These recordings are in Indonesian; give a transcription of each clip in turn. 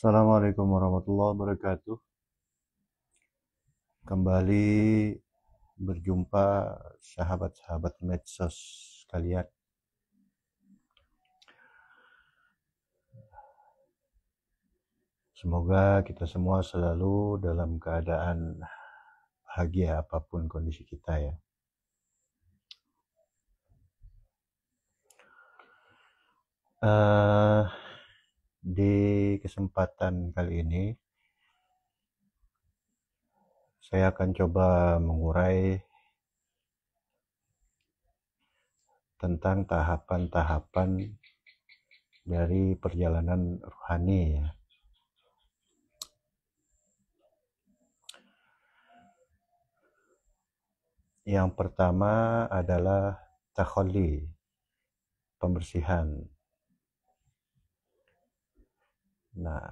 Assalamualaikum warahmatullahi wabarakatuh. Kembali berjumpa sahabat-sahabat medsos kalian. Semoga kita semua selalu dalam keadaan bahagia apapun kondisi kita ya. Di kesempatan kali ini saya akan coba mengurai tentang tahapan-tahapan dari perjalanan rohani ya. Yang pertama adalah takhalli, pembersihan. Nah,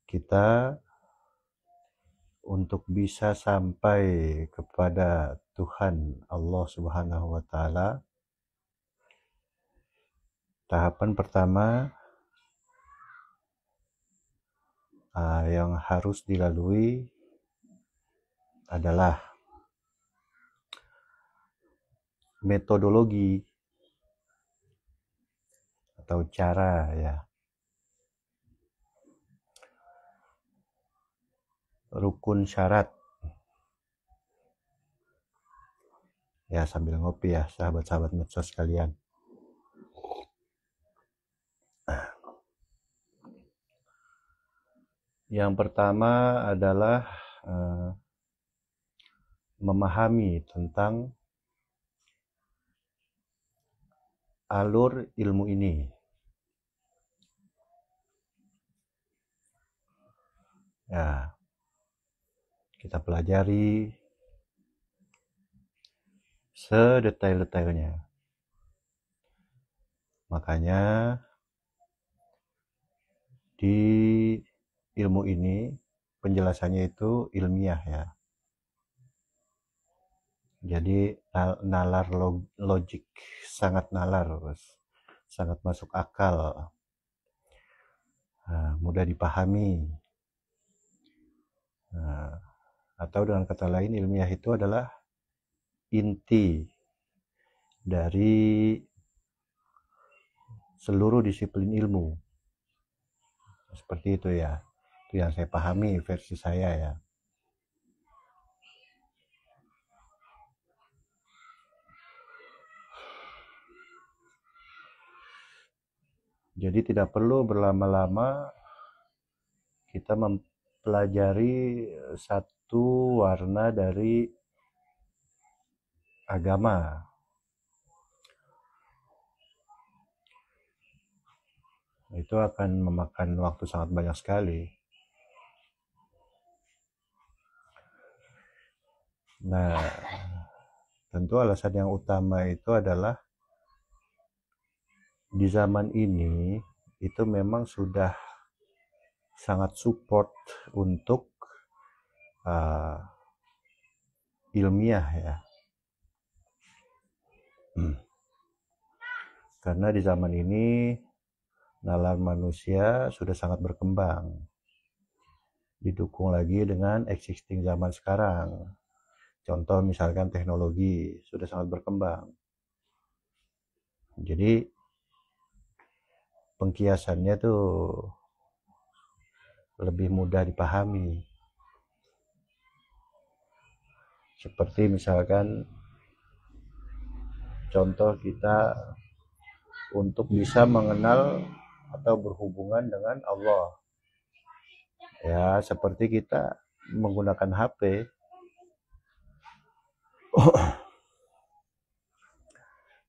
kita untuk bisa sampai kepada Tuhan Allah Subhanahu wa Ta'ala, tahapan pertama yang harus dilalui adalah metodologi atau cara ya. Rukun syarat. Ya, sambil ngopi ya sahabat-sahabat medsos sekalian. Yang pertama adalah memahami tentang alur ilmu ini. Ya, kita pelajari sedetail-detailnya. Makanya di ilmu ini penjelasannya itu ilmiah ya. Jadi nalar logik, sangat nalar, sangat masuk akal, mudah dipahami. Atau dengan kata lain, ilmiah itu adalah inti dari seluruh disiplin ilmu. Seperti itu ya. Itu yang saya pahami versi saya ya. Jadi tidak perlu berlama-lama kita mempelajari satu warna dari agama. Itu akan memakan waktu sangat banyak sekali. Nah, tentu alasan yang utama itu adalah di zaman ini itu memang sudah sangat support untuk ilmiah ya. Karena di zaman ini nalar manusia sudah sangat berkembang. Didukung lagi dengan existing zaman sekarang. Contoh misalkan teknologi sudah sangat berkembang. Jadi pengkiasannya tuh lebih mudah dipahami. Seperti misalkan contoh kita untuk bisa mengenal atau berhubungan dengan Allah. Ya, seperti kita menggunakan HP.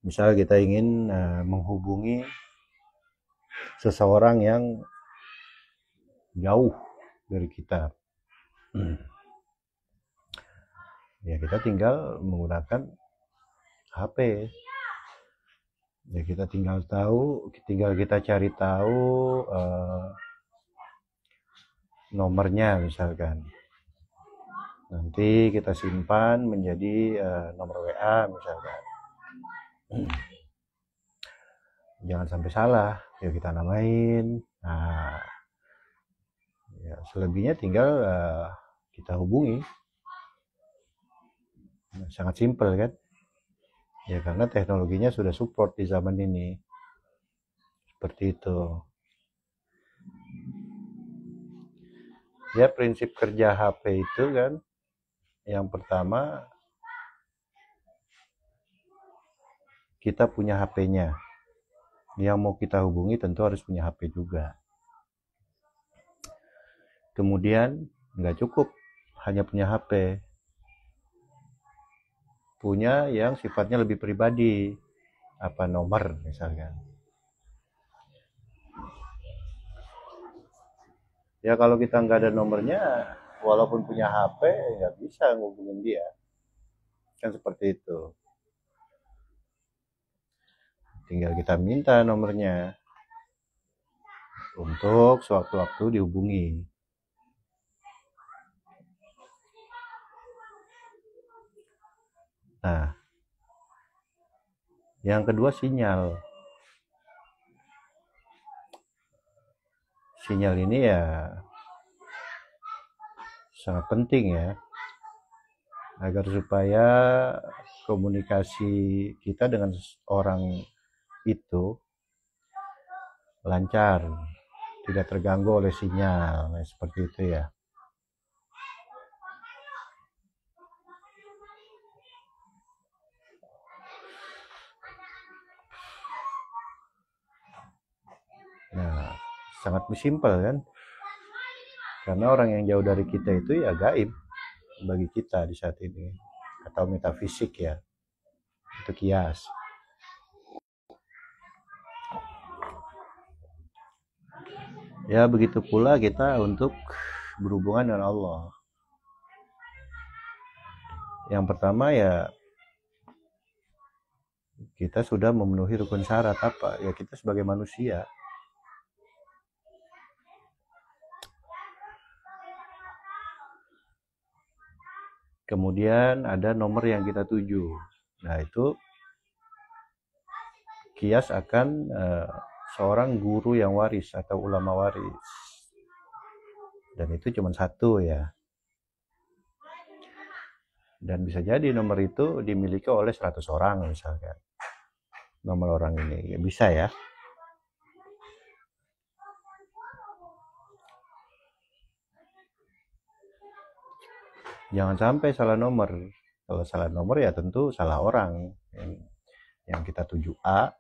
Misal kita ingin menghubungi seseorang yang jauh dari kita. Ya, kita tinggal menggunakan HP. Ya, kita tinggal kita cari tahu nomornya misalkan. Nanti kita simpan menjadi nomor WA misalkan. Jangan sampai salah. Ya, kita namain Nah, ya, selebihnya tinggal kita hubungi. Nah, sangat simpel kan? Ya karena teknologinya sudah support di zaman ini. Seperti itu. Ya prinsip kerja HP itu kan, yang pertama kita punya HP-nya. Yang mau kita hubungi tentu harus punya HP juga. Kemudian nggak cukup hanya punya HP, punya yang sifatnya lebih pribadi, apa nomor misalkan. Ya kalau kita nggak ada nomornya, walaupun punya HP nggak bisa ngubungin dia, kan seperti itu. Tinggal kita minta nomornya untuk sewaktu-waktu dihubungi. Nah, yang kedua sinyal. Sinyal ini ya sangat penting ya, agar supaya komunikasi kita dengan orang itu lancar, tidak terganggu oleh sinyal, nah, seperti itu ya. Nah, sangat simpel kan? Karena orang yang jauh dari kita itu ya gaib bagi kita di saat ini, atau metafisik ya, itu kias. Ya begitu pula kita untuk berhubungan dengan Allah. Yang pertama ya kita sudah memenuhi rukun syarat apa? Ya kita sebagai manusia. Kemudian ada nomor yang kita tuju. Nah itu kias akan seorang guru yang waris atau ulama waris. Dan itu cuma satu ya. Dan bisa jadi nomor itu dimiliki oleh 100 orang misalkan. Nomor orang ini ya bisa ya. Jangan sampai salah nomor. Kalau salah nomor ya tentu salah orang. Yang kita tuju A,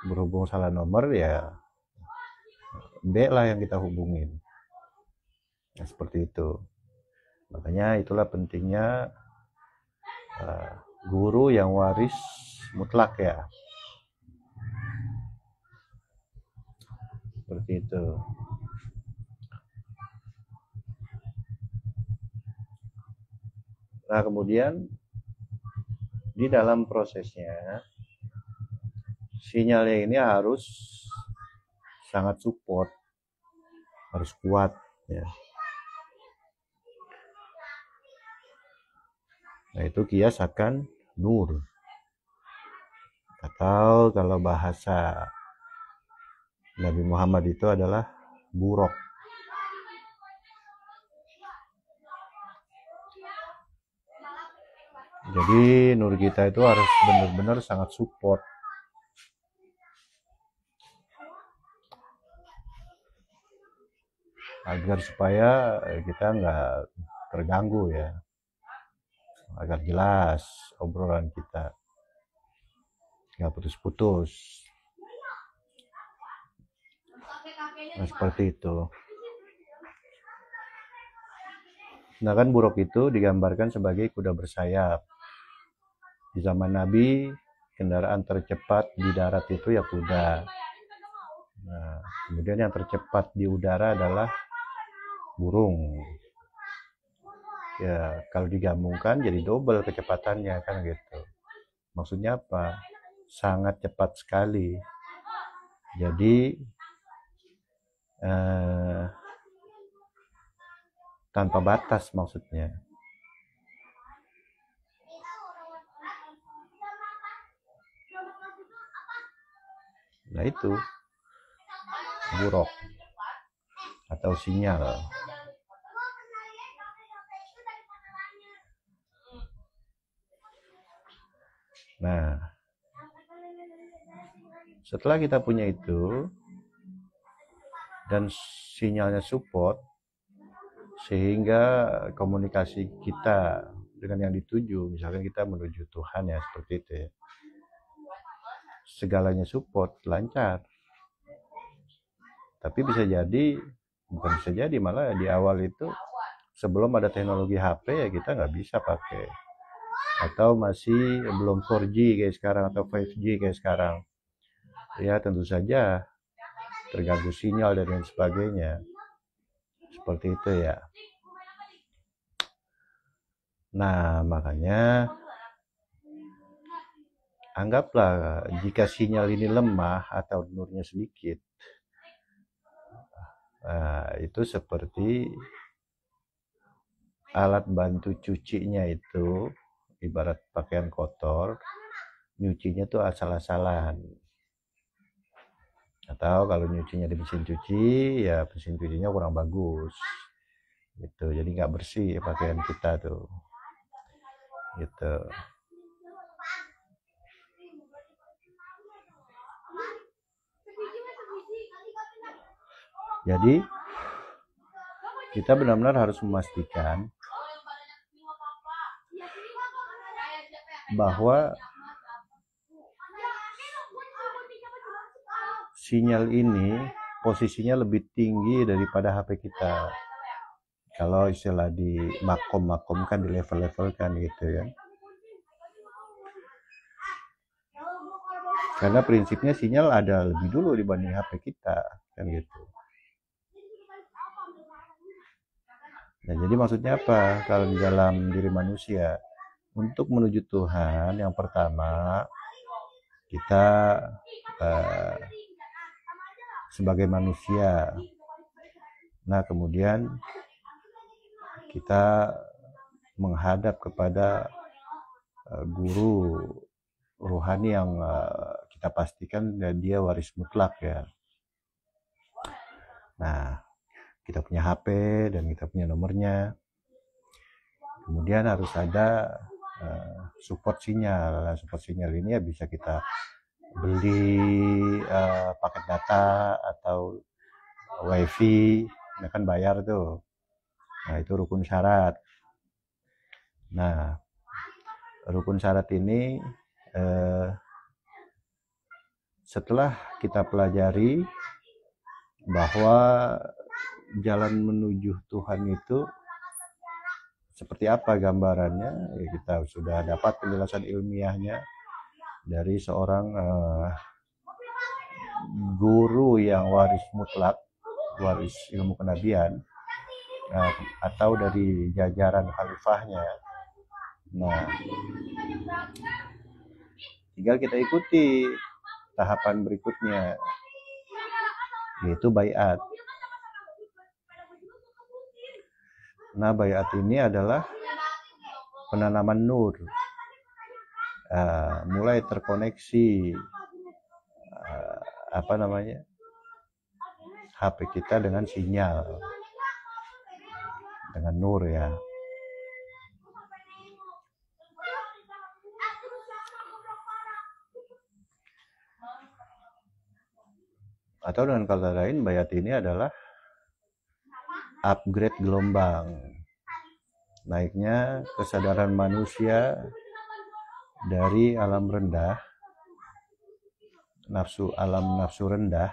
berhubung salah nomor ya B lah yang kita hubungin. Nah, seperti itu. Makanya itulah pentingnya guru yang waris mutlak ya. Seperti itu. Nah, kemudian di dalam prosesnya sinyalnya ini harus sangat support, harus kuat ya. Nah, itu kias akan nur. Atau kalau bahasa Nabi Muhammad itu adalah burok. Jadi nur kita itu harus benar-benar sangat support. Agar supaya kita nggak terganggu ya. Agar jelas obrolan kita. Nggak putus-putus. Nah, seperti itu. Nah kan buruk itu digambarkan sebagai kuda bersayap. Di zaman Nabi, kendaraan tercepat di darat itu ya kuda. Nah, kemudian yang tercepat di udara adalah burung. Ya, kalau digabungkan jadi double kecepatannya kan gitu. Maksudnya apa? Sangat cepat sekali. Jadi tanpa batas maksudnya. Nah itu. buruk atau sinyal. Nah, setelah kita punya itu dan sinyalnya support, sehingga komunikasi kita dengan yang dituju, misalkan kita menuju Tuhan ya, seperti itu ya, segalanya support, lancar. Tapi bukan bisa jadi, malah di awal itu sebelum ada teknologi HP ya kita nggak bisa pakai, atau masih belum 4G kayak sekarang atau 5G kayak sekarang ya, tentu saja terganggu sinyal dan lain sebagainya, seperti itu ya. Nah, makanya anggaplah jika sinyal ini lemah atau nurnya sedikit, itu seperti alat bantu cucinya itu, ibarat pakaian kotor, nyucinya tuh asal-asalan. Atau kalau nyucinya di mesin cuci, ya mesin cucinya kurang bagus gitu, jadi nggak bersih pakaian kita tuh gitu. Jadi kita benar-benar harus memastikan bahwa sinyal ini posisinya lebih tinggi daripada HP kita. Kalau istilah di makom-makomkan, di level-levelkan gitu ya. Karena prinsipnya sinyal ada lebih dulu dibanding HP kita, kan gitu. Nah, jadi maksudnya apa? Kalau di dalam diri manusia, untuk menuju Tuhan, yang pertama kita sebagai manusia. Nah, kemudian kita menghadap kepada guru rohani yang kita pastikan dia waris mutlak ya. Nah, kita punya HP dan kita punya nomornya. Kemudian harus ada support sinyal. Nah, support sinyal ini ya bisa kita beli paket data atau wifi, nah kan bayar tuh. Nah, itu rukun syarat. Nah, rukun syarat ini setelah kita pelajari bahwa jalan menuju Tuhan itu seperti apa gambarannya, ya kita sudah dapat penjelasan ilmiahnya dari seorang guru yang waris mutlak, waris ilmu kenabian, atau dari jajaran khalifahnya. Nah, tinggal kita ikuti tahapan berikutnya, yaitu baiat. Nah, baiat ini adalah penanaman nur, mulai terkoneksi HP kita dengan sinyal, dengan nur ya. Atau dengan kata lain, baiat ini adalah upgrade gelombang, naiknya kesadaran manusia dari alam rendah, alam nafsu rendah,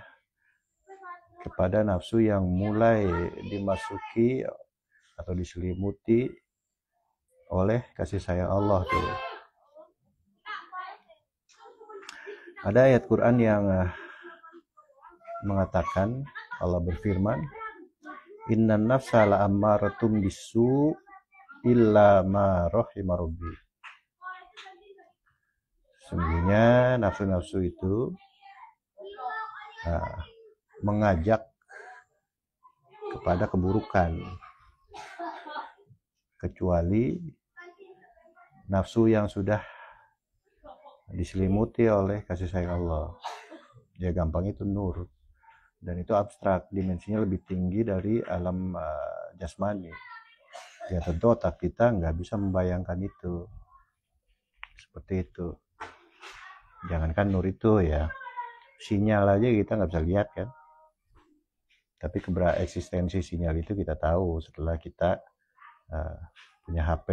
kepada nafsu yang mulai dimasuki atau diselimuti oleh kasih sayang Allah tuh. Ada ayat Quran yang mengatakan, Allah berfirman, innan nafsa la'ammaratum bisu illa ma rahima rabbi. Sesungguhnya nafsu-nafsu itu mengajak kepada keburukan, kecuali nafsu yang sudah diselimuti oleh kasih sayang Allah. Ya gampang itu nur. dan itu abstrak, dimensinya lebih tinggi dari alam jasmani. Ya tentu otak kita nggak bisa membayangkan itu, seperti itu. Jangankan nur itu ya, sinyal aja kita nggak bisa lihat kan, tapi eksistensi sinyal itu kita tahu setelah kita punya HP,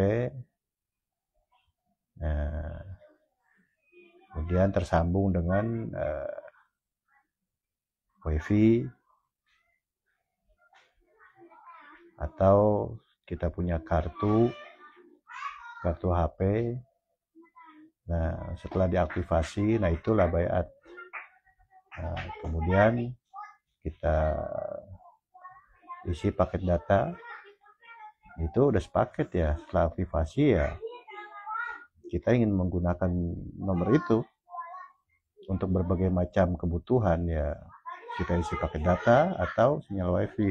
kemudian tersambung dengan wifi, atau kita punya kartu HP. Nah setelah diaktifasi, nah itulah bayat. Nah, kemudian kita isi paket data, itu udah sepaket ya. Setelah aktivasi ya kita ingin menggunakan nomor itu untuk berbagai macam kebutuhan ya, kita isi paket data atau sinyal wifi.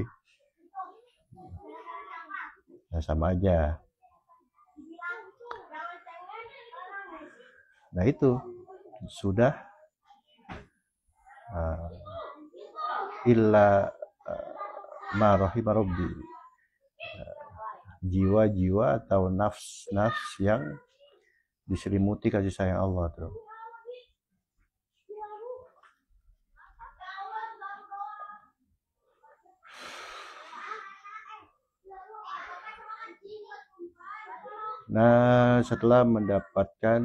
Nah sama aja. Nah itu sudah illa ma rahimah rabbi, jiwa-jiwa atau nafs-nafs yang diselimuti kasih sayang Allah tuh. Nah setelah mendapatkan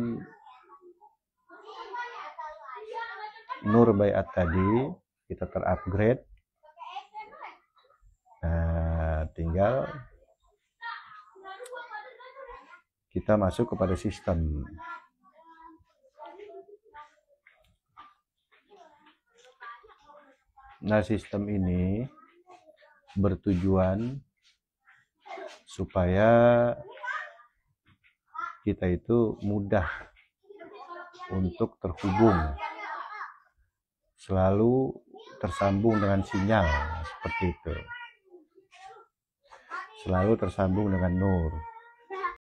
nur bayat tadi, kita terupgrade. Nah tinggal kita masuk kepada sistem. Nah sistem ini bertujuan supaya kita itu mudah untuk terhubung, selalu tersambung dengan sinyal, seperti itu, selalu tersambung dengan nur.